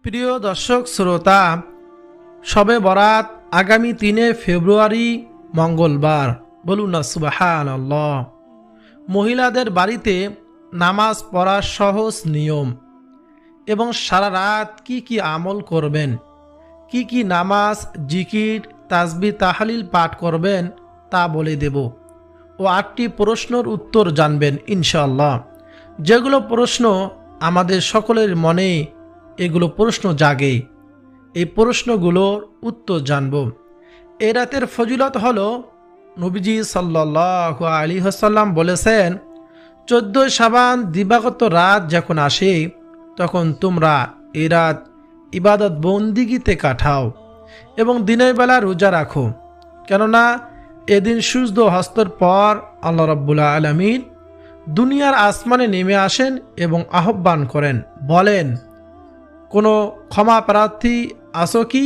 প্রিয় দর্শক শ্রোতা, শবে বরাত আগামী 3 ফেব্রুয়ারি মঙ্গলবার। বলুন না সুবহানাল্লাহ। মহিলাদের বাড়িতে নামাজ পড়ার সহজ নিয়ম এবং সারা রাত কি কি আমল করবেন, কি কি নামাজ, জিকির, তাসবিহ, তাহলিল পাঠ করবেন তা বলে দেব ও 8টি প্রশ্নের উত্তর জানবেন ইনশাআল্লাহ। যেগুলো প্রশ্ন আমাদের সকলের মনে এগুলো প্রশ্ন জাগে, এই প্রশ্নগুলোর উত্তর জানব। এই রাতের ফজিলত হলো, নবীজি সাল্লাল্লাহু আলাইহি ওয়াসাল্লাম বলেছেন, 14 শাবান দিবাগত রাত যখন আসে তখন তোমরা এই রাত ইবাদত বন্দিগিতে কাটাও এবং দিনের বেলা রোজা রাখো, কেননা এদিন সূর্য অস্তর পর আল্লাহ রাব্বুল আলামিন দুনিয়ার আসমানে নেমে আসেন এবং আহ্বান করেন, বলেন, কোনো ক্ষমা প্রার্থী আসো কি,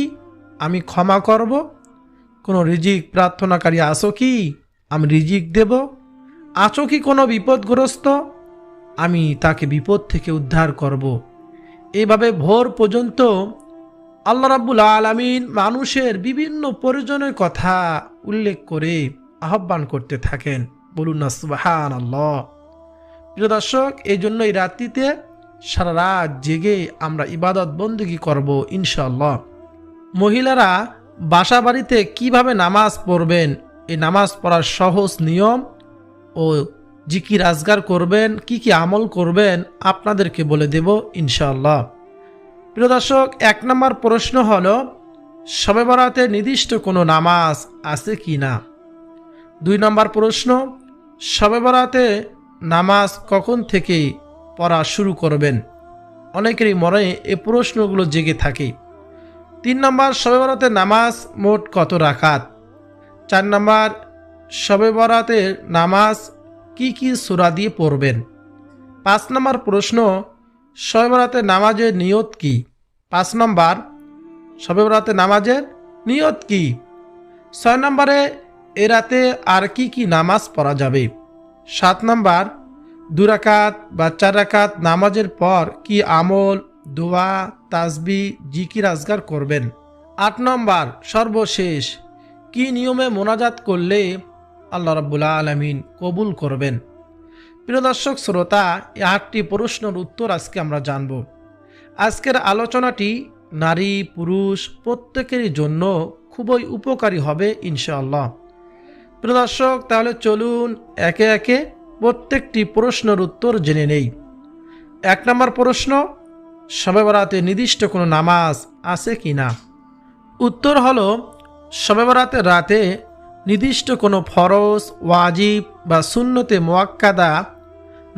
আমি ক্ষমা করব? কোনো রিজিক প্রার্থনাকারী আসো কি, আমি রিজিক দেব? আছো কি কোনো বিপদগ্রস্ত, আমি তাকে বিপদ থেকে উদ্ধার করব। এইভাবে ভোর পর্যন্ত আল্লাহ রাব্বুল আলামিন মানুষের বিভিন্ন প্রয়োজনের কথা উল্লেখ করে আহ্বান করতে থাকেন। বলুন না সুবহানাল্লাহ। প্রিয় দর্শক, এই জন্য এই রাত্রিতে সারা রাত জেগে আমরা ইবাদত বন্দেগী করব ইনশাআল্লাহ। মহিলারা বাসা বাড়িতে কিভাবে নামাজ পড়বেন, এই নামাজ পড়ার সহজ নিয়ম ও জিকির আজগার করবেন, কি কি আমল করবেন আপনাদেরকে বলে দেব ইনশাআল্লাহ। প্রিয় দর্শক, 1 নম্বর প্রশ্ন হলো, শবে বরাতে নির্দিষ্ট কোনো নামাজ আছে কি না। 2 নম্বর প্রশ্ন, শবে বরাতে নামাজ কখন থেকে পড়া শুরু করবেন? অনেকেরই মনে এই প্রশ্নগুলো জেগে থাকে। 3 নম্বর, শবে বরাতের নামাজ মোট কত রাকাত? 4 নম্বর, শবে বরাতের নামাজ কি কি সূরা দিয়ে পড়বেন? 5 নম্বর প্রশ্ন, শবে বরাতের নামাজের নিয়ত কি? 5 নম্বর, শবে বরাতের নামাজের নিয়ত কি? 6 নম্বরে, এ রাতে আর কি কি নামাজ পড়া যাবে? 7 নম্বর, 2 রাকাত বা 4 রাকাত নামাজের পর কি আমল, দোয়া, তাসবিহ, জিকির আজগার করবেন? 8 নম্বর, সর্বশেষ, কি নিয়মে মোনাজাত করলে আল্লাহ রাব্বুল আলামিন কবুল করবেন? প্রিয় দর্শক শ্রোতা, এই 8টি প্রশ্নের উত্তর আজকে আমরা জানব। আজকের আলোচনাটি নারী পুরুষ প্রত্যেকেরই জন্য খুবই উপকারী হবে ইনশাআল্লাহ। প্রিয় দর্শক, তাহলে চলুন একে একে প্রত্যেকটি প্রশ্নের উত্তর জেনে নেই। 1 নম্বর প্রশ্ন, শবে বরাতে নির্দিষ্ট কোনো নামাজ আছে কি না? উত্তর হলো, শবে বরাতের রাতে নির্দিষ্ট কোনো ফরজ, ওয়াজিব বা সুন্নতে মুআক্কাদা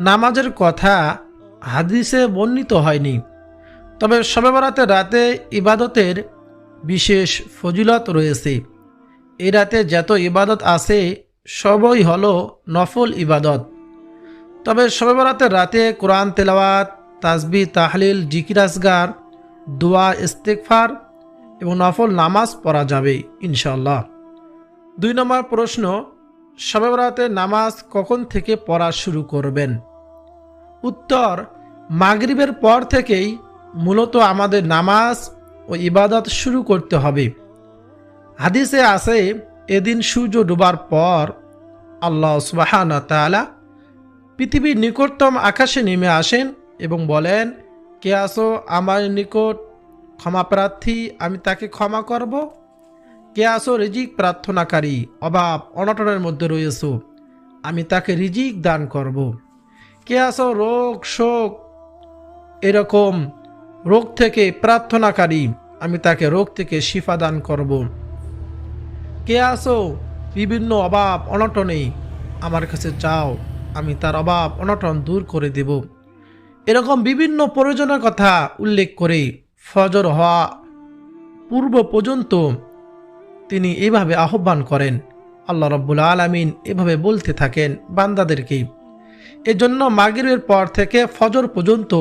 নামাজের কথা হাদিসে বর্ণিত হয়নি। তবে শবে বরাতের রাতে ইবাদতের বিশেষ ফজিলত রয়েছে। এই রাতে যত ইবাদত আছে সবই হলো নফল ইবাদত। তবে শবে বরাতের রাতে কোরআন তেলাওয়াত, তাসবিহ, তাহলিল, জিকির আজগার, দোয়া, ইস্তেগফার এবং নফল নামাজ পড়া যাবে ইনশাআল্লাহ। 2 নম্বর প্রশ্ন, শবে বরাতের নামাজ কখন থেকে পড়া শুরু করবেন? উত্তর, মাগরিবের পর থেকেই মূলত আমাদের নামাজ ও ইবাদত শুরু করতে হবে। হাদিসে আছে, এদিন সূর্য ডুবার পর আল্লাহ সুবহানাহু ওয়া তাআলা পৃথিবীর নিকটতম আকাশে নেমে আসেন এবং বলেন, কে আসো আমার নিকট ক্ষমা প্রার্থী, আমি তাকে ক্ষমা করব? কে আসো রিজিক প্রার্থনাকারী, অভাব অনটনের মধ্যে রয়েছো, আমি তাকে রিজিক দান করব? কে আসো রোগ শোক এরকম রোগ থেকে প্রার্থনাকারী, আমি তাকে রোগ থেকে শিফা দান করব? কে আসো বিভিন্ন অভাব অনটনে, আমার কাছে চাও, আমি তার অভাব অনটন দূর করে দেব। এরকম বিভিন্ন প্রয়োজনের কথা উল্লেখ করে ফজর হওয়া পূর্ব পর্যন্ত তিনি এভাবে আহ্বান করেন। আল্লাহ রাব্বুল আলামিন এভাবে বলতে থাকেন বান্দাদেরকে। এজন্য মাগরিবের পর থেকে ফজর পর্যন্ত,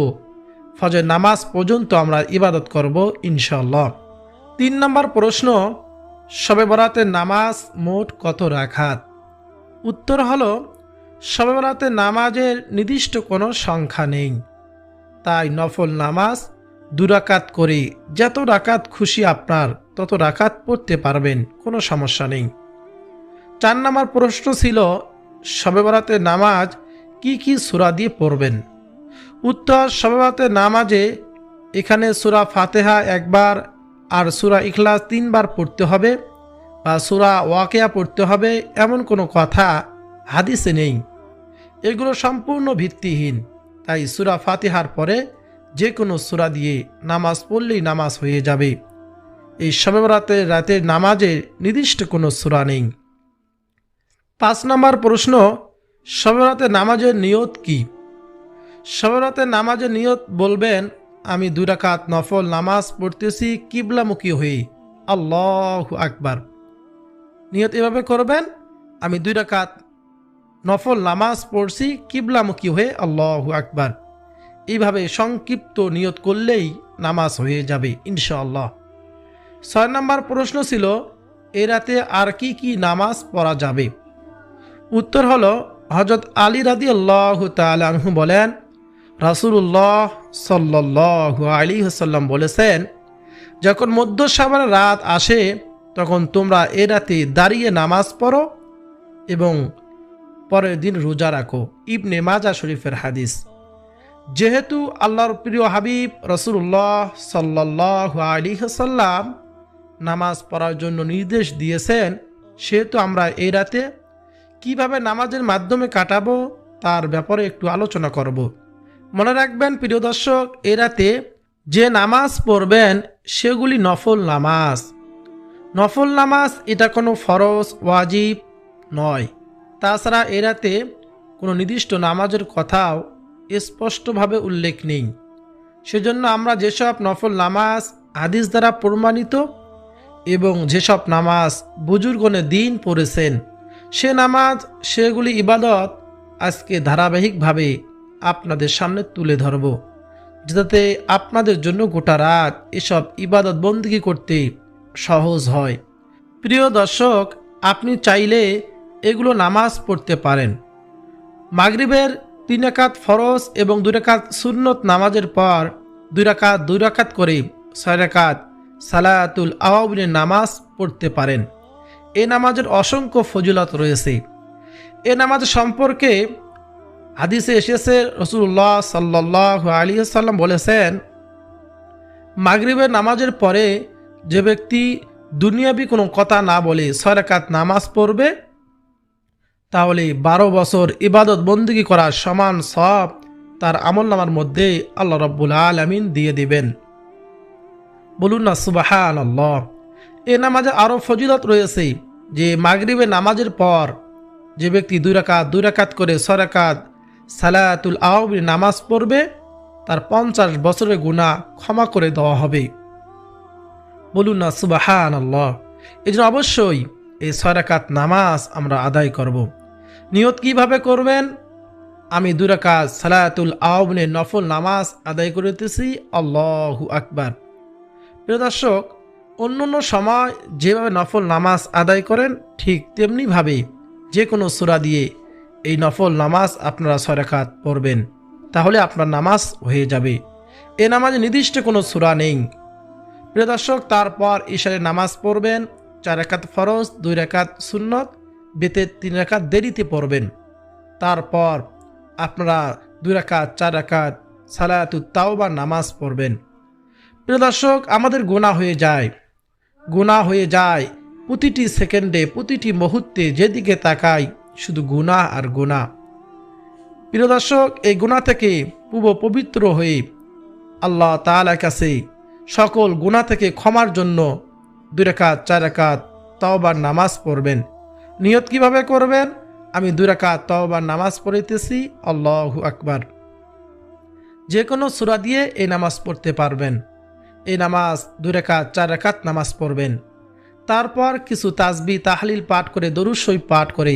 ফজর নামাজ পর্যন্ত আমরা ইবাদত করব ইনশাআল্লাহ। 3 নম্বর প্রশ্ন, শবে বরাতের নামাজ মোট কত রাকাত? উত্তর হলো, শবে বরাতের নামাজের নির্দিষ্ট কোনো সংখ্যা নেই, তাই নফল নামাজ 2 রাকাত করে যত রাকাত খুশি আপনার তত রাকাত পড়তে পারবেন, কোনো সমস্যা নেই। 4 নম্বর প্রশ্ন ছিল শবে বরাতের নামাজ কি কি সূরা দিয়ে পড়বেন। উত্তর, শবে বরাতের নামাজে এখানে সূরা ফাতিহা একবার আর সূরা ইখলাস 3 বার পড়তে হবে বা সূরা ওয়াকিয়া পড়তে হবে এমন কোনো কথা হাদিসে নেই। এগুলো সম্পূর্ণ ভিত্তিহীন। তাই সূরা ফাতিহার পরে যে কোনো সূরা দিয়ে নামাজ পড়লেই নামাজ হয়ে যাবে। এই শবে বরাতের রাতের নামাজে নির্দিষ্ট কোনো সূরা নেই। 5 নম্বর প্রশ্ন, শবে বরাতের নামাজের নিয়ত কি? শবে বরাতের নামাজের নিয়ত বলবেন, আমি 2 রাকাত নফল নামাজ পড়তেছি কিবলামুখী হয়ে, আল্লাহু আকবার। নিয়ত এভাবে করবেন, আমি 2 রাকাত নফল নামাজ পড়ছি কিবলামুখী হয়ে, আল্লাহু আকবার। এইভাবে সংক্ষিপ্ত নিয়ত করলেই নামাজ হয়ে যাবে ইনশাআল্লাহ। 6 নম্বর প্রশ্ন ছিল এ রাতে আর কি কি নামাজ পড়া যাবে। উত্তর হলো, হযরত আলী রাদিয়াল্লাহু তাআলা আনহু বলেন, রাসূলুল্লাহ সাল্লাল্লাহু আলাইহি ওয়াসাল্লাম বলেছেন, যখন মধ্য শাবানের রাত আসে তখন তোমরা এ রাতে দাঁড়িয়ে নামাজ পড়ো এবং পরের দিন রোজা রাখো। ইবনে মাজাহ শরীফের হাদিস। যেহেতু আল্লাহর প্রিয় হাবিব রাসূলুল্লাহ সাল্লাল্লাহু আলাইহি ওয়াসাল্লাম নামাজ পড়ার জন্য নির্দেশ দিয়েছেন, সেহেতু আমরা এই রাতে কিভাবে নামাজের মাধ্যমে কাটাবো তার ব্যাপারে একটু আলোচনা করব। মনে রাখবেন প্রিয় দর্শক, এ রাতে যে নামাজ পড়বেন সেগুলি নফল নামাজ। নফল নামাজ এটা কোনো ফরজ ওয়াজিব নয়। তাছাড়া এ রাতে কোনো নির্দিষ্ট নামাজের কথাও স্পষ্টভাবে উল্লেখ নেই। সেজন্য আমরা যেসব নফল নামাজ হাদিস দ্বারা প্রমাণিত এবং যেসব নামাজ বুজুর্গণে দিন পড়েছেন সে নামাজ সেগুলি ইবাদত আজকে ধারাবাহিকভাবে আপনাদের সামনে তুলে ধরব, যাতে আপনাদের জন্য গোটা রাত এসব ইবাদত বন্দেগী করতে সহজ হয়। প্রিয় দর্শক, আপনি চাইলে এগুলো নামাজ পড়তে পারেন। মাগরিবের 3 রাকাত ফরজ এবং 2 রাকাত সুন্নত নামাজের পর 2 রাকাত করে 6 রাকাত সালাতুল আওয়াবিনের নামাজ পড়তে পারেন। এ নামাজের অসংখ্য ফজিলত রয়েছে। এ নামাজ সম্পর্কে হাদিসে এসেছে, রাসূলুল্লাহ সাল্লাল্লাহু আলাইহি ওয়াসাল্লাম বলেছেন, মাগরিবের নামাজের পরে যে ব্যক্তি দুনিয়াবি কোনো কথা না বলে 6 রাকাত নামাজ পড়বে তাহলে 12 বছর ইবাদত বন্দেগী করার সমান সওয়াব তার আমলনামার মধ্যে আল্লাহ রাব্বুল আলামিন দিয়ে দিবেন। বলুন না সুবহানাল্লাহ। এ নামাজে আরও ফজিলত রয়েছে যে মাগরিবের নামাজের পর যে ব্যক্তি 2 রাকাত করে 6 রাকাত সালাতুল আওয়াবির নামাজ পড়বে তার 50 বছরের গুনাহ ক্ষমা করে দেওয়া হবে। বলুন না সুবহানাল্লাহ। এজন্য অবশ্যই এই 6 রাকাত নামাজ আমরা আদায় করব। নিয়ত কিভাবে করবেন? আমি 2 রাকাত সালাতুল আওয়াবিনের নফল নামাজ আদায় করিতেছি, আল্লাহু আকবার। প্রিয় দর্শক, অন্য সময় যেভাবে নফল নামাজ আদায় করেন ঠিক তেমনিভাবে যে কোনো সূরা দিয়ে এই নফল নামাজ আপনারা 6 রাকাত পড়বেন, তাহলে আপনার নামাজ হয়ে যাবে। এ নামাজে নির্দিষ্ট কোনো সূরা নেই। প্রিয় দর্শক, তারপর ইশারের নামাজ পড়বেন, 4 রাকাত ফরজ, 2 রাকাত সুন্নত, বেতে 3 রাকাত দেরিতে পড়বেন। তারপর আপনারা 2 রাকাত 4 রাকাত সালাতুত তাওবার নামাজ পড়বেন। প্রিয় দর্শক, আমাদের গুনাহ হয়ে যায় প্রতিটি সেকেন্ডে, প্রতিটি মুহূর্তে যেদিকে তাকাই শুধু গুনাহ আর গুনাহ। প্রিয় দর্শক, এই গুনাহ থেকে পবিত্র হয়ে আল্লাহ তাআলার কাছে সকল গুনাহ থেকে ক্ষমার জন্য 2 রাকাত 4 রাকাত তাওবার নামাজ পড়বেন। নিয়ত কিভাবে করবেন? আমি 2 রাকাত তাওবার নামাজ পড়িতেছি, আল্লাহু আকবার। যে কোনো সূরা দিয়ে এই নামাজ পড়তে পারবেন। এই নামাজ 2 রাকাত 4 রাকাত নামাজ পড়বেন। তারপর কিছু তাসবিহ তাহলিল পাঠ করে, দরুদ শরীফ পাঠ করে,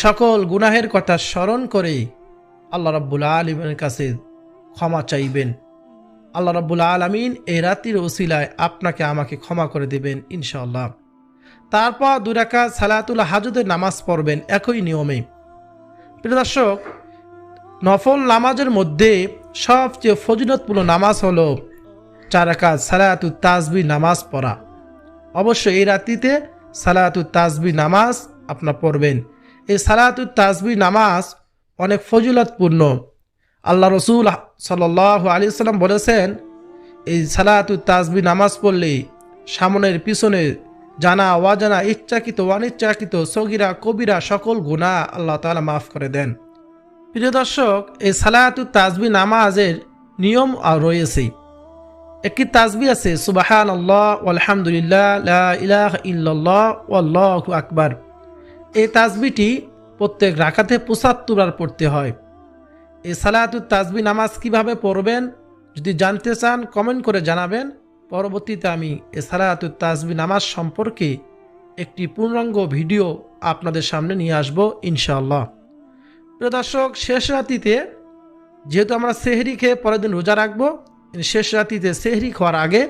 সকল গুনাহের কথা স্মরণ করে আল্লাহ রাব্বুল আলামিনের কাছে ক্ষমা চাইবেন। আল্লাহ রাব্বুল আলামিন এই রাতের ওসিলায় আপনাকে আমাকে ক্ষমা করে দেবেন ইনশাআল্লাহ। তারপর 2 রাকাত সালাতুল হাজতের নামাজ পড়বেন একই নিয়মে। প্রিয় দর্শক, নফল নামাজের মধ্যে সবচেয়ে ফজিলতপূর্ণ নামাজ হলো 4 রাকাত সালাতুত তাসবিহ নামাজ পড়া। অবশ্যই এই রাত্রিতে সালাতুত তাসবিহ নামাজ আপনার পড়বেন। এই সালাতুত তাসবিহ নামাজ অনেক ফজিলতপূর্ণ। আল্লাহ রসুল সাল্লাল্লাহু আলাইহি সাল্লাম বলেছেন, এই সালাতুত তাসবিহ নামাজ পড়লে সামনের পিছনে জানা অজানা ইচ্ছাকৃত অনিচ্ছাকৃত সগীরা কবিরা সকল গুনাহ আল্লাহ তাআলা মাফ করে দেন। প্রিয় দর্শক, এই সালাতুত তাসবিহ নামাজের নিয়ম রয়েছে। একটি তাসবিহ আছে সুবহানাল্লাহ আলহামদুলিল্লাহ লা ইলাহা ইল্লাল্লাহ ওয়াল্লাহু আকবার। এই তাসবিহটি প্রত্যেক রাকাতে 75 বার পড়তে হয়। এই সালাতুত তাসবিহ নামাজ কিভাবে পড়বেন যদি জানতে চান কমেন্ট করে জানাবেন। পরবর্তীতে আমি এই সালাতুত তাসবিহ নামাজ সম্পর্কে একটি পূর্ণাঙ্গ ভিডিও আপনাদের সামনে নিয়ে আসব ইনশাআল্লাহ। প্রিয় দর্শক, শেষ রাতিতে যেহেতু আমরা সেহরি খেয়ে পরের দিন রোজা রাখবো, শেষ রাতিতে সেহরি খাওয়ার আগে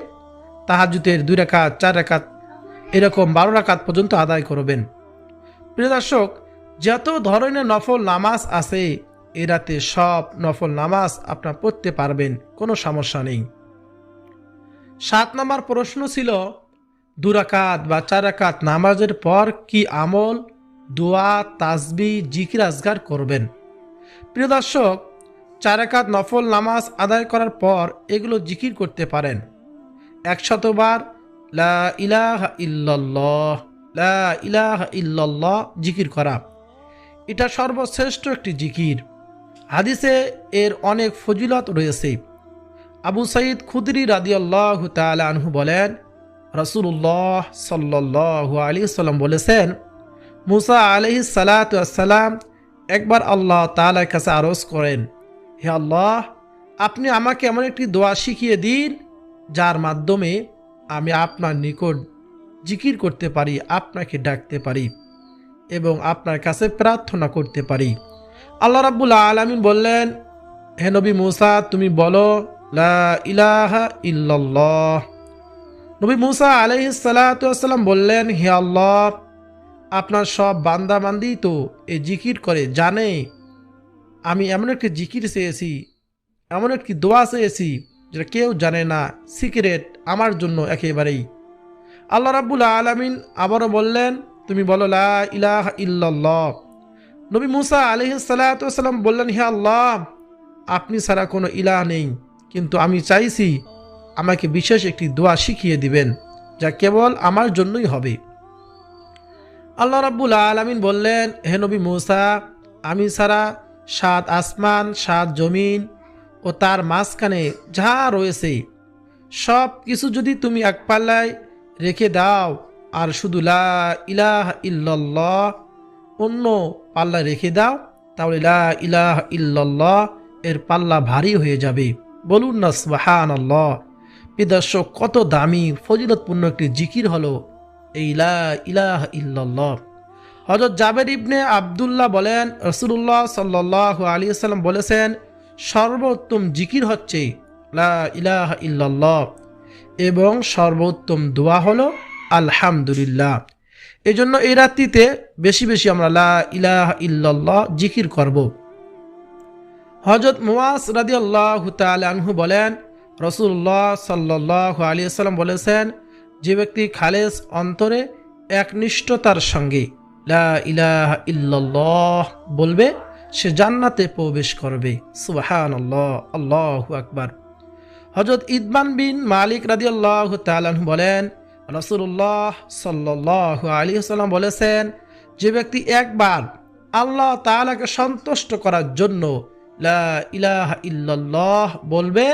তাহাজ্জুদের 2 রাকাত 4 রাকাত এরকম 12 রাকাত পর্যন্ত আদায় করবেন। প্রিয় দর্শক, যত ধরনের নফল নামাজ আছে এই রাতে সব নফল নামাজ আপনারা পড়তে পারবেন, কোনো সমস্যা নেই। 7 নম্বর প্রশ্ন ছিল 2 রাকাত বা 4 রাকাত নামাজের পর কি আমল, দোয়া, তাসবিহ, জিকির আজকার করবেন। প্রিয় দর্শক, 4 রাকাত নফল নামাজ আদায় করার পর এগুলো জিকির করতে পারেন। 100 বার লা ইলাহা ইল্লাল্লাহ লা ইলাহা ইল্লাল্লাহ জিকির করা, এটা সর্বশ্রেষ্ঠ একটি জিকির। হাদিসে এর অনেক ফজিলত রয়েছে। আবু সাঈদ খুদরি রাদিয়াল্লাহু তাআলা আনহু বলেন, রাসূলুল্লাহ সাল্লাল্লাহু আলাইহি সাল্লাম বলেছেন, মুসা আলাইহিস সালাতু ওয়াস সালাম একবার আল্লাহ তাআলার কাছে আরজ করেন, হে আল্লাহ, আপনি আমাকে এমন একটি দোয়া শিখিয়ে দিন যার মাধ্যমে আমি আপনার নিকট জিকির করতে পারি, আপনাকে ডাকতে পারি এবং আপনার কাছে প্রার্থনা করতে পারি। আল্লাহ রাব্বুল আলামিন বললেন, হে নবী মুসা, তুমি বলো লা ইলাহা ইল্লাল্লাহ। নবী মুসা আলাইহিস সালাতু ওয়াস সালাম বললেন, হে আল্লাহ, আপনার সব বান্দা বান্দি তো এই জিকির করে জানে, আমি এমন একটি জিকির চেয়েছি, এমন একটি দোয়া চেয়েছি যেটা কেউ জানে না, সিক্রেট আমার জন্য একেবারেই। আল্লাহ রাব্বুল আলামিন আবারও বললেন, তুমি বলো লা ইলাহা ইল্লাল্লাহ। নবী মুসা আলাইহিস সালাতু ওয়াস সালাম বললেন, হে আল্লাহ, আপনি ছাড়া কোনো ইলাহ নেই, কিন্তু আমি চাইছি আমাকে বিশেষ একটি দোয়া শিখিয়ে দিবেন যা কেবল আমার জন্যই হবে। আল্লাহ রাব্বুল আলামিন বললেন, হে নবী মুসা, আমি ছাড়া 7 আসমান 7 জমিন ও তার মাঝখানে যা রয়েছে সব কিছু যদি তুমি এক পাল্লায় রেখে দাও আর শুধু লা ইলাহা ইল্লাল্লাহ অন্য পাল্লায় রেখে দাও, তাহলে লা ইলাহা ইল্লাল্লাহ এর পাল্লা ভারী হয়ে যাবে। বলুন না সুবহানাল্লাহ। দর্শক, কত দামি ফজিলতপূর্ণ একটি জিকির হলো এই লা ইলাহা ইল্লাল্লাহ। হযরত জাবের ইবনে আব্দুল্লাহ বলেন, রাসূলুল্লাহ সাল্লাল্লাহু আলাইহি ওয়াসাল্লাম বলেছেন, সর্বোত্তম জিকির হচ্ছে লা ইলাহা ইল্লাল্লাহ এবং সর্বোত্তম দোয়া হলো আলহামদুলিল্লাহ। এজন্য এই রাত্রিতে বেশি বেশি আমরা লা ইলাহা ইল্লাল্লাহ জিকির করব। হযরত মুআজ রাদিয়াল্লাহু তাআলা আনহু বলেন, রাসূলুল্লাহ সাল্লাল্লাহু আলাইহি ওয়াসাল্লাম বলেছেন, যে ব্যক্তি খালেস অন্তরে একনিষ্ঠতার সঙ্গে লা ইলাহা ইল্লাল্লাহ বলবে সে জান্নাতে প্রবেশ করবে। সুবহানাল্লাহ, আল্লাহু আকবার। হযরত ইতবান বিন মালিক রাদিয়াল্লাহু তাআলা আনহু বলেন, রাসূলুল্লাহ সাল্লাল্লাহু আলাইহি ওয়াসাল্লাম বলেছেন, যে ব্যক্তি একবার আল্লাহ তাআলাকে সন্তুষ্ট করার জন্য লা ইলাহা ইল্লাল্লাহ বলবে,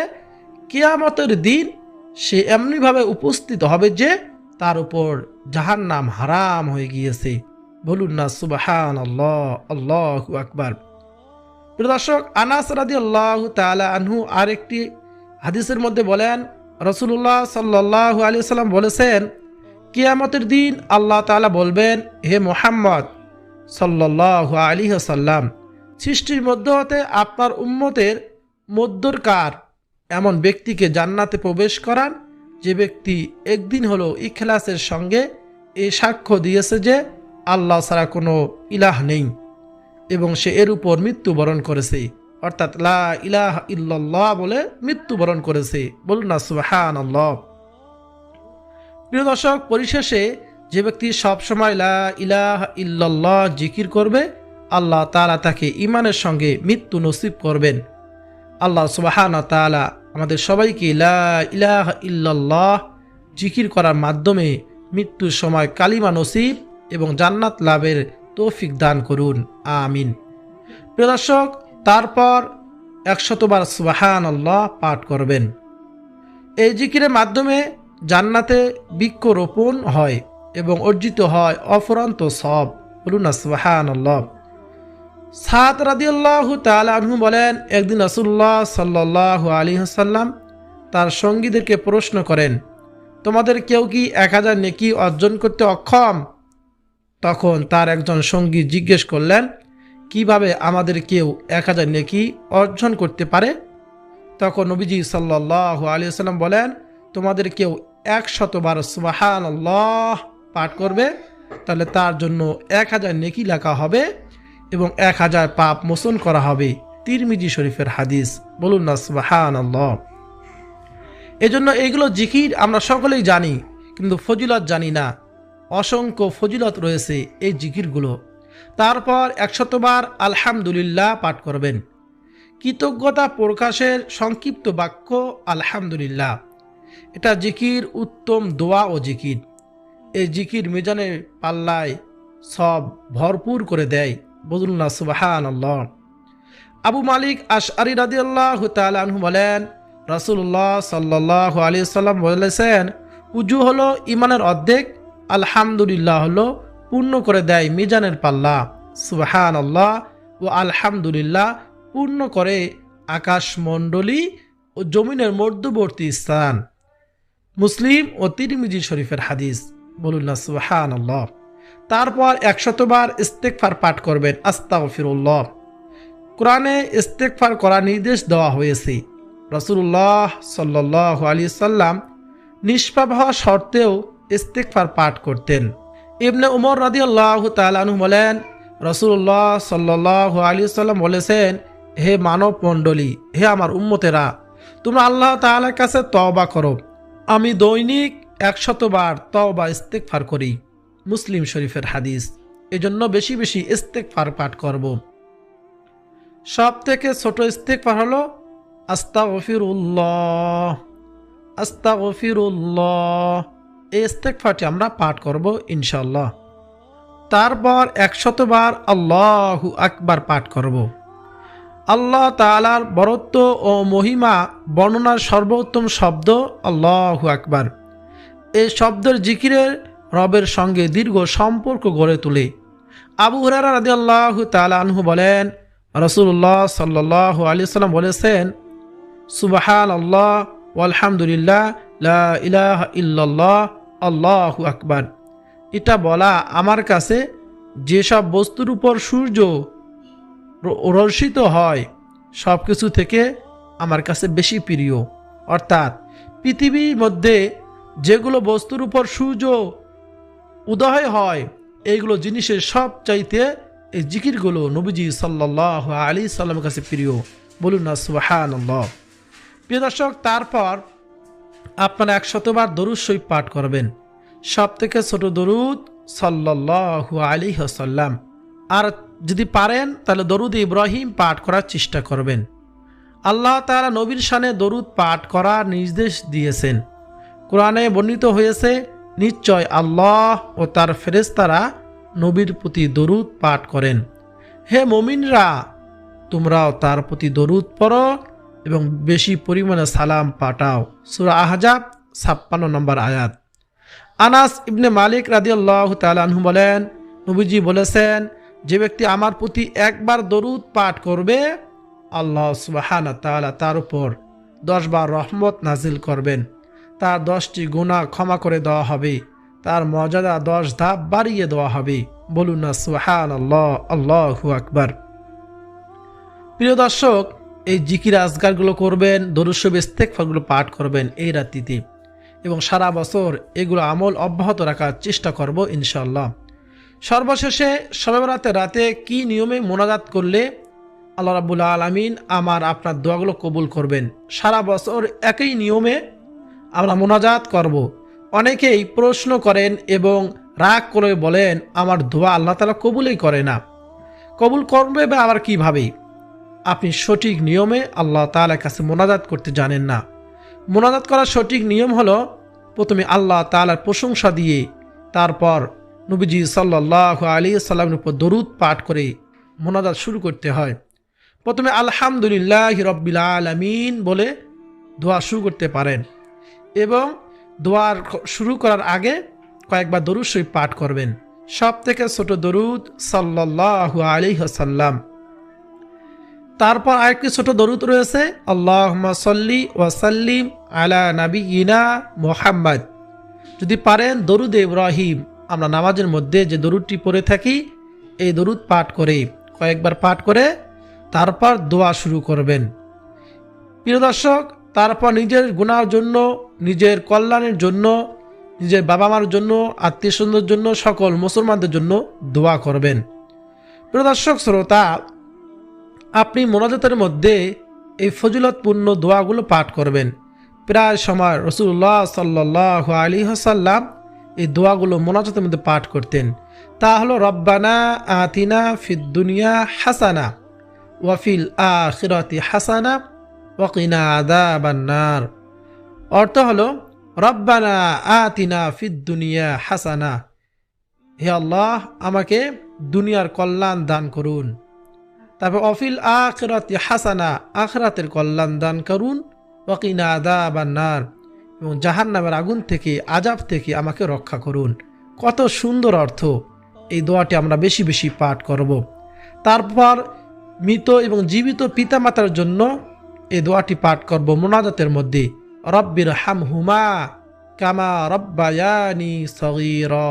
কিয়ামতের দিন সে এমনিভাবে উপস্থিত হবে যে তার উপর জাহান্নাম হারাম হয়ে গিয়েছে। বলুন না সুবহানাল্লাহ, আল্লাহু আকবার। প্রিয় দর্শক, আনাস রাদিয়াল্লাহু তাআলা আনহু আরেকটি হাদিসের মধ্যে বলেন, রাসূলুল্লাহ সাল্লাল্লাহু আলাইহি ওয়াসাল্লাম বলেছেন, কিয়ামতের দিন আল্লাহ তাআলা বলবেন, হে মুহাম্মদ সাল্লাল্লাহু আলাইহি ওয়াসাল্লাম, সৃষ্টির মধ্যে হতে আপনার উম্মতের মধ্যকার এমন ব্যক্তিকে জান্নাতে প্রবেশ করান যে ব্যক্তি একদিন হলো ইখলাসের সঙ্গে এই সাক্ষ্য দিয়েছে যে আল্লাহ ছাড়া কোনো ইলাহ নেই এবং সে এর উপর মৃত্যুবরণ করেছে। অর্থাৎ লা ইলাহা ইল্লাল্লাহ বলে মৃত্যুবরণ করেছে। বলুন না সুবহানাল্লাহ। প্রিয় দর্শক, পরিশেষে যে ব্যক্তি সবসময় লা ইলাহা ইল্লাল্লাহ জিকির করবে, আল্লাহ তাআলা তাকে ঈমানের সঙ্গে মৃত্যু নসিব করবেন। আল্লাহ সুবহানাহু ওয়া তাআলা আমাদের সবাইকে লা ইলাহা ইল্লাল্লাহ জিকির করার মাধ্যমে মৃত্যুর সময় কালিমা নসিব এবং জান্নাত লাভের তৌফিক দান করুন, আমিন। প্রিয় দর্শক, তারপর 100 বার সুবহানাল্লাহ পাঠ করবেন। এই জিকিরের মাধ্যমে জান্নাতে বৃক্ষরোপণ হয় এবং অর্জিত হয় অফুরন্ত সওয়াব। বলুন না সুবহানাল্লাহ। সাদ রাদিয়াল্লাহু তাআলা আনহু বলেন, একদিন রাসূলুল্লাহ সাল্লাল্লাহু আলাইহি ওয়াসাল্লাম তার সঙ্গীদেরকে প্রশ্ন করেন, তোমাদের কেউ কি 1000 নেকি অর্জন করতে অক্ষম? তখন তার একজন সঙ্গী জিজ্ঞেস করলেন, কিভাবে আমাদের কেউ 1000 নেকি অর্জন করতে পারে? তখন নবীজি সাল্লাল্লাহু আলাইহি ওয়াসাল্লাম বলেন, তোমাদের কেউ 100 বার সুবহানাল্লাহ পাঠ করবে, তাহলে তার জন্য 1000 নেকি লেখা হবে এবং 1000 পাপ মোচন করা হবে। তিরমিজি শরীফের হাদিস। বলুন না সুবহানাল্লাহ। এজন্য এইগুলো জিকির আমরা সকলেই জানি, কিন্তু ফজিলত জানি না। অসংখ্য ফজিলত রয়েছে এই জিকিরগুলো। তারপর 100 বার আলহামদুলিল্লাহ পাঠ করবেন। কৃতজ্ঞতা প্রকাশের সংক্ষিপ্ত বাক্য আলহামদুলিল্লাহ। এটা জিকির উত্তম দোয়া ও জিকির। এই জিকির মিজানের পাল্লায় সব ভরপুর করে দেয়। বলুন না সুবহানাল্লাহ। আবু মালিক আশআরী রাদিয়াল্লাহু তাআলা আনহু বলেন, রাসূলুল্লাহ সাল্লাল্লাহু আলাইহি ওয়াসাল্লাম বলেছেন, উজু হলো ঈমানের অর্ধেক, আলহামদুলিল্লাহ হলো পূর্ণ করে দেয় মিজানের পাল্লা। সুবহানাল্লাহ ও আলহামদুলিল্লাহ পূর্ণ করে আকাশমণ্ডলী ও জমিনের মধ্যবর্তী স্থান। মুসলিম ও তিরমিজি শরীফের হাদিস। বলুন না সুবহানাল্লাহ। তারপর 100 বার ইস্তেগফার পাঠ করবেন, আস্তাগফিরুল্লাহ। কোরআনে ইস্তেগফার করার নির্দেশ দেওয়া হয়েছে। রাসূলুল্লাহ সাল্লাল্লাহু আলাইহি সাল্লাম নিষ্পাপ হওয়া সত্ত্বেও ইস্তেগফার পাঠ করতেন। ইবনে উমর রাদিয়াল্লাহু তাআলা আনহু বলেন, রাসূলুল্লাহ সাল্লাল্লাহু আলাইহি সাল্লাম বলেছেন, হে মানব মণ্ডলী, হে আমার উম্মতেরা, তোমরা আল্লাহ তাআলার কাছে তওবা করো। আমি দৈনিক 100 বার তওবা ইস্তেগফার করি। মুসলিম শরীফের হাদিস। এজন্য বেশি বেশি ইস্তেগফার পাঠ করব। সব থেকে ছোট ইস্তেগফার হলো আস্তাগফিরুল্লাহ, আস্তাগফিরুল্লাহ। এই ইস্তেগফারটি আমরা পাঠ করব ইনশাআল্লাহ। তারপর 100 বার আল্লাহু আকবার পাঠ করব। আল্লাহ তাআলার বরত্ব ও মহিমা বর্ণনার সর্বোত্তম শব্দ আল্লাহু আকবার। এই শব্দের জিকিরের রবের সঙ্গে দীর্ঘ সম্পর্ক গড়ে তোলে। আবু হুরায়রা রাদিয়াল্লাহু তাআলা আনহু বলেন, রাসূলুল্লাহ সাল্লাল্লাহু আলাইহি ওয়াসাল্লাম বলেছেন, সুবহানাল্লাহ ওয়ালহামদুলিল্লাহ লা ইলাহা ইল্লাল্লাহ আল্লাহু আকবার। এটা বলা আমার কাছে যেসব বস্তুর উপর সূর্য রর্ষিত হয় সব কিছু থেকে আমার কাছে বেশি প্রিয়। অর্থাৎ পৃথিবীর মধ্যে যেগুলো বস্তুর উপর সূর্য উদয় হয়, এইগুলো জিনিসের সব চাইতে এই জিকিরগুলো নবীজি সাল্লাল্লাহু আলাইহি সাল্লামের কাছে প্রিয়। বলুন না সুবহানাল্লাহ। প্রিয় দর্শক, তারপর আপনারা 100 বার দরুদ শরীফ পাঠ করবেন। সব থেকে ছোট দরুদ সাল্লাল্লাহু আলাইহি ওয়াসাল্লাম। আর যদি পারেন তাহলে দরুদ ইব্রাহিম পাঠ করার চেষ্টা করবেন। আল্লাহ তাআলা নবীর শানে দরুদ পাঠ করার নির্দেশ দিয়েছেন। কোরআনে বর্ণিত হয়েছে, নিশ্চয় আল্লাহ ও তার ফেরেশতারা নবীর প্রতি দরুদ পাঠ করেন। হে মুমিনরা, তোমরাও তার প্রতি দরুদ পড়ো এবং বেশি পরিমাণে সালাম পাঠাও। সূরা আহজাব 56 নম্বর আয়াত। আনাস ইবনে মালিক রাদিয়াল্লাহু তাআলা আনহু বলেন, নবীজি বলেছেন, যে ব্যক্তি আমার প্রতি একবার দরুদ পাঠ করবে, আল্লাহ সুবহানাহু ওয়া তাআলা তার উপর 10 বার রহমত নাজিল করবেন। তার 10টি গুনাহ ক্ষমা করে দেওয়া হবে, তার মর্যাদা 10 ধাপ বাড়িয়ে দেওয়া হবে। বলুন না সুবহানাল্লাহ, আল্লাহু আকবার। প্রিয় দর্শক, এই জিকির আজগারগুলো করবেন, দরুদ শরীফ ইস্তেগফারগুলো পাঠ করবেন এই রাত্রিতে এবং সারা বছর এগুলো আমল অব্যাহত রাখার চেষ্টা করব ইনশাআল্লাহ। সর্বশেষে শবে বরাতের রাতে কি নিয়মে মোনাজাত করলে আল্লাহ রাব্বুল আলামিন আমার আপনার দোয়াগুলো কবুল করবেন। সারা বছর একই নিয়মে আমরা মোনাজাত করব। অনেকেই প্রশ্ন করেন এবং রাগ করে বলেন আমার দোয়া আল্লাহ তাআলা কবুলই করে না। কবুল করবে বা আবার কিভাবে? আপনি সঠিক নিয়মে আল্লাহ তাআলার কাছে মোনাজাত করতে জানেন না। মোনাজাত করার সঠিক নিয়ম হলো প্রথমে আল্লাহ তাআলার প্রশংসা দিয়ে তারপর নবীজি সাল্লাল্লাহু আলাইহি সাল্লামের উপর দরুদ পাঠ করে মোনাজাত শুরু করতে হয়। প্রথমে আলহামদুলিল্লাহি রাব্বিল আলামিন বলে দোয়া শুরু করতে পারেন এবং দোয়ার শুরু করার আগে কয়েকবার দরুদ শরীফ পাঠ করবেন। সব থেকে ছোট দরুদ সাল্লাল্লাহু আলাইহি ওয়াসাল্লাম। তারপর আরেকটি ছোট দরুদ রয়েছে আল্লাহুম্মা সাল্লি ওয়া সাল্লিম আলা নাবিয়িনা মুহাম্মদ। যদি পারেন দরুদ ইব্রাহিম, আমরা নামাজের মধ্যে যে দরুদটি পড়ে থাকি এই দরুদ পাঠ করে কয়েকবার পাঠ করে তারপর দোয়া শুরু করবেন। প্রিয় দর্শক, তারপর নিজের গুনার জন্য, নিজের কল্যাণের জন্য, নিজের বাবা মার জন্য, আত্মীয় স্বজনদের জন্য, সকল মুসলমানদের জন্য দোয়া করবেন। প্রিয় দর্শক শ্রোতা, আপনি মোনাজাতের মধ্যে এই ফজিলতপূর্ণ দোয়াগুলো পাঠ করবেন। প্রায় সময় রাসূলুল্লাহ সাল্লাল্লাহু আলাইহি ওয়াসাল্লাম এই দোয়াগুলো মোনাজাতের মধ্যে পাঠ করতেন। তা হলো রব্বানা আতিনা ফিদ দুনিয়া হাসানা ওয়া ফিল আখিরাতি হাসানা ওয়া কিনা আযাবান নার। অর্থ হলো রব্বানা আতিনা ফিদ দুনিয়া হাসানা, হে আল্লাহ আমাকে দুনিয়ার কল্যাণ দান করুন। তারপর অফিল আখিরাতি হাসানা, আখিরাতের কল্যাণ দান করুন। ওয়া কিনা আযাবান নার, এবং জাহান্নামের আগুন থেকে, আযাব থেকে আমাকে রক্ষা করুন। কত সুন্দর অর্থ! এই দোয়াটি আমরা বেশি বেশি পাঠ করব। তারপর মৃত এবং জীবিত পিতামাতার জন্য এই দোয়াটি পাঠ করব মোনাজাতের মধ্যে, রব্বির হামহুমা কামা রব্বায়ানি সগীরা,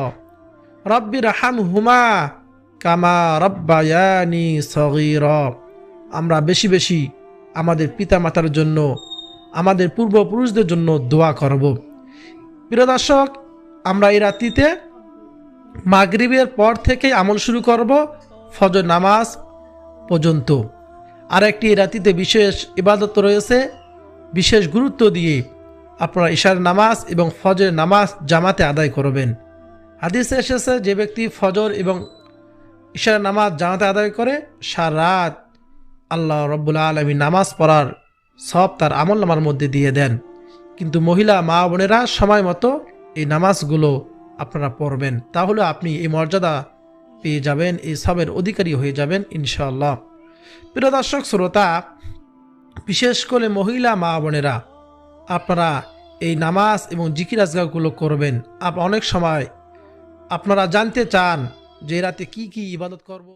রব্বির হামহুমা কামা রব্বায়ানি সগীরা। আমরা বেশি বেশি আমাদের পিতামাতার জন্য, আমাদের পূর্বপুরুষদের জন্য দোয়া করব। প্রিয় দর্শক, আমরা এই রাত্রিতে মাগরিবের পর থেকে আমল শুরু করব ফজর নামাজ পর্যন্ত। আর একটি এই রাত্রিতে বিশেষ ইবাদত রয়েছে, বিশেষ গুরুত্ব দিয়ে আপনারা ইশার নামাজ এবং ফজরের নামাজ জামাতে আদায় করবেন। হাদিসে এসেছে যে ব্যক্তি ফজর এবং ইশার নামাজ জামাতে আদায় করে সারা রাত আল্লাহ রাব্বুল আলামিন নামাজ পড়ার সব তার আমলনামার মধ্যে দিয়ে দেন। কিন্তু মহিলা মা বোনেরা সময় মতো এই নামাজগুলো আপনারা পড়বেন, তাহলে আপনি এই মর্যাদা পেয়ে যাবেন, এই সবের অধিকারী হয়ে যাবেন ইনশাআল্লাহ। প্রিয় দর্শক শ্রোতা, বিশেষ করে মহিলা মা বোনেরা আপনারা এই নামাজ এবং জিকির আজকারগুলো করবেন। অনেক সময় আপনারা জানতে চান যে রাতে কি কি ইবাদত করব।